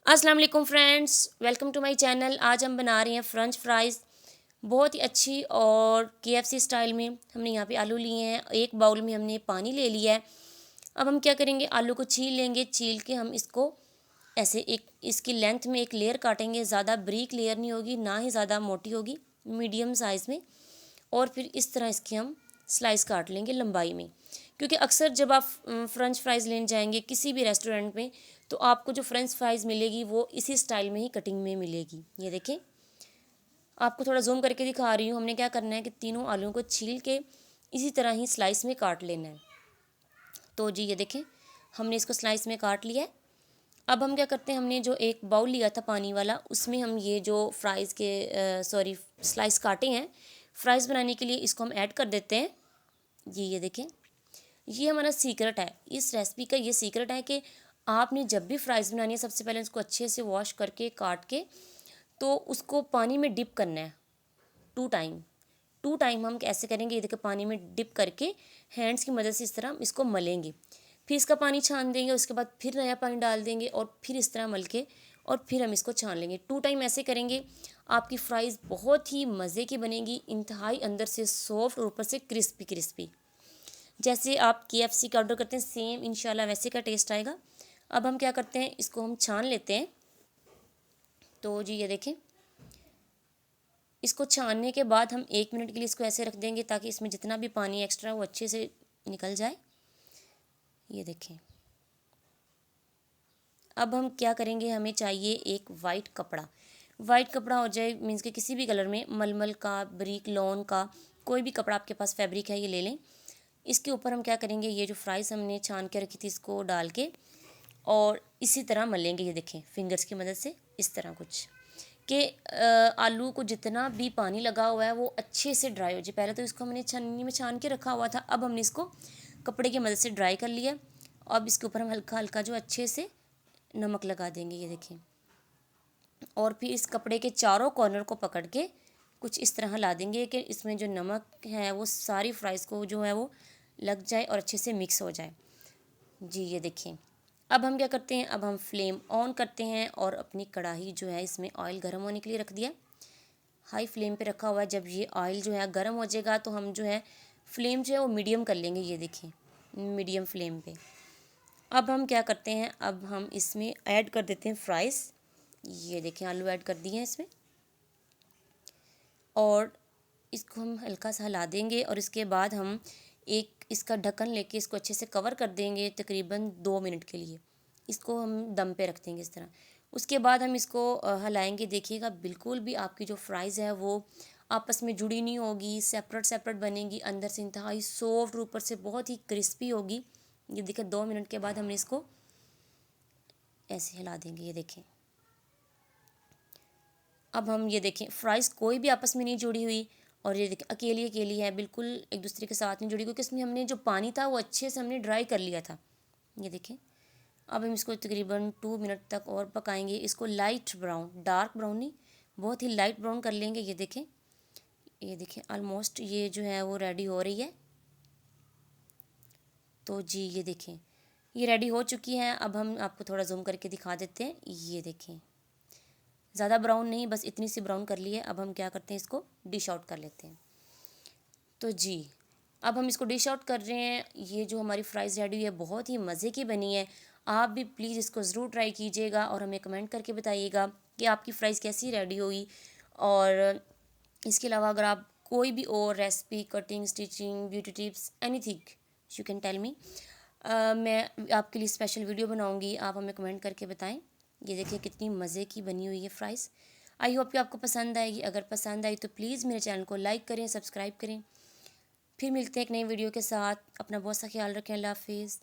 अस्सलाम वालेकुम friends, welcome to my channel. आज हम बना रहे हैं फ़्रेंच फ्राइज़, बहुत ही अच्छी और केएफसी स्टाइल में। हमने यहाँ पे आलू लिए हैं, एक बाउल में हमने पानी ले लिया है। अब हम क्या करेंगे, आलू को छील लेंगे। छील के हम इसको ऐसे एक इसकी लेंथ में एक लेयर काटेंगे। ज़्यादा बारीक लेयर नहीं होगी, ना ही ज़्यादा मोटी होगी, मीडियम साइज़ में। और फिर इस तरह इसकी हम स्लाइस काट लेंगे लंबाई में, क्योंकि अक्सर जब आप फ़्रेंच फ्राइज़ लेने जाएंगे किसी भी रेस्टोरेंट में, तो आपको जो फ्रेंच फ्राइज़ मिलेगी वो इसी स्टाइल में ही कटिंग में मिलेगी। ये देखें, आपको थोड़ा जूम करके दिखा रही हूँ। हमने क्या करना है कि तीनों आलूओं को छील के इसी तरह ही स्लाइस में काट लेना है। तो जी ये देखें, हमने इसको स्लाइस में काट लिया है। अब हम क्या करते हैं, हमने जो एक बाउल लिया था पानी वाला, उसमें हम ये जो फ्राइज़ के स्लाइस काटे हैं फ्राइज़ बनाने के लिए, इसको हम ऐड कर देते हैं। जी ये देखें, ये हमारा सीक्रेट है। इस रेसिपी का ये सीक्रेट है कि आपने जब भी फ्राइज़ बनानी है, सबसे पहले उसको अच्छे से वॉश करके काट के तो उसको पानी में डिप करना है। टू टाइम हम कैसे करेंगे, ये देखिए, पानी में डिप करके हैंड्स की मदद से इस तरह हम इसको मलेंगे। फिर इसका पानी छान देंगे, उसके बाद फिर नया पानी डाल देंगे और फिर इस तरह मल के और फिर हम इसको छान लेंगे। 2 टाइम ऐसे करेंगे, आपकी फ्राइज़ बहुत ही मज़े की बनेगी, इंतहाई अंदर से सॉफ्ट और ऊपर से क्रिस्पी क्रिस्पी। जैसे आप केएफसी का ऑर्डर करते हैं सेम इंशाल्लाह वैसे का टेस्ट आएगा। अब हम क्या करते हैं, इसको हम छान लेते हैं। तो जी ये देखें, इसको छानने के बाद हम 1 मिनट के लिए इसको ऐसे रख देंगे ताकि इसमें जितना भी पानी एक्स्ट्रा है वो अच्छे से निकल जाए। ये देखें, अब हम क्या करेंगे, हमें चाहिए एक वाइट कपड़ा। वाइट कपड़ा हो जाए मीन्स के किसी भी कलर में, मलमल का, ब्रिक लॉन का, कोई भी कपड़ा आपके पास फैब्रिक है ये ले लें। इसके ऊपर हम क्या करेंगे, ये जो फ्राइज़ हमने छान के रखी थी इसको डाल के और इसी तरह मलेंगे। ये देखें, फिंगर्स की मदद से इस तरह कुछ कि आलू को जितना भी पानी लगा हुआ है वो अच्छे से ड्राई हो जाए। पहले तो इसको हमने छन्नी में छान के रखा हुआ था, अब हमने इसको कपड़े की मदद से ड्राई कर लिया। अब इसके ऊपर हम हल्का हल्का जो अच्छे से नमक लगा देंगे। ये देखें, और फिर इस कपड़े के चारों कॉर्नर को पकड़ के कुछ इस तरह ला देंगे कि इसमें जो नमक है वो सारी फ्राइज़ को जो है वो लग जाए और अच्छे से मिक्स हो जाए। जी ये देखें, अब हम क्या करते हैं, अब हम फ्लेम ऑन करते हैं और अपनी कढ़ाई जो है इसमें ऑयल गर्म होने के लिए रख दिया। हाई फ्लेम पे रखा हुआ है। जब ये ऑयल जो है गर्म हो जाएगा तो हम जो है फ्लेम जो है वो मीडियम कर लेंगे। ये देखें, मीडियम फ्लेम पे। अब हम क्या करते हैं, अब हम इसमें ऐड कर देते हैं फ्राइज़। ये देखें, आलू ऐड कर दिए हैं इसमें और इसको हम हल्का सा हिला देंगे और इसके बाद हम एक इसका ढक्कन लेके इसको अच्छे से कवर कर देंगे तकरीबन 2 मिनट के लिए। इसको हम दम पे रख देंगे इस तरह। उसके बाद हम इसको हिलाएंगे। देखिएगा, बिल्कुल भी आपकी जो फ्राइज़ है वो आपस में जुड़ी नहीं होगी, सेपरेट सेपरेट बनेगी, अंदर से इंतहाई सॉफ्ट, ऊपर से बहुत ही क्रिस्पी होगी। ये देखिए, 2 मिनट के बाद हमने इसको ऐसे हिला देंगे। ये देखें, अब हम ये देखें, फ्राइज़ कोई भी आपस में नहीं जुड़ी हुई और ये देखें अकेली अकेली है, बिल्कुल एक दूसरे के साथ नहीं जुड़ी, क्योंकि इसमें हमने जो पानी था वो अच्छे से हमने ड्राई कर लिया था। ये देखें, अब हम इसको तकरीबन 2 मिनट तक और पकाएंगे। इसको लाइट ब्राउन, डार्क ब्राउन नहीं, बहुत ही लाइट ब्राउन कर लेंगे। ये देखें ऑलमोस्ट ये जो है वो रेडी हो रही है। तो जी ये देखें, ये रेडी हो चुकी है। अब हम आपको थोड़ा जूम करके दिखा देते हैं। ये देखें, ज़्यादा ब्राउन नहीं, बस इतनी सी ब्राउन कर ली है। अब हम क्या करते हैं, इसको डिश आउट कर लेते हैं। तो जी, अब हम इसको डिश आउट कर रहे हैं। ये जो हमारी फ्राइज़ रेडी है बहुत ही मज़े की बनी है। आप भी प्लीज़ इसको ज़रूर ट्राई कीजिएगा और हमें कमेंट करके बताइएगा कि आपकी फ़्राइज़ कैसी रेडी हुई। और इसके अलावा अगर आप कोई भी और recipe, cutting, stitching, beauty tips, anything you can tell me, मैं आपके लिए स्पेशल वीडियो बनाऊंगी। आप हमें कमेंट करके बताएं। ये देखिए कितनी मज़े की बनी हुई है फ्राइज़। आई होप कि आपको पसंद आएगी। अगर पसंद आई तो प्लीज़ मेरे चैनल को लाइक करें, सब्सक्राइब करें। फिर मिलते हैं एक नई वीडियो के साथ। अपना बहुत सा ख्याल रखें। अल्लाह हाफिज़।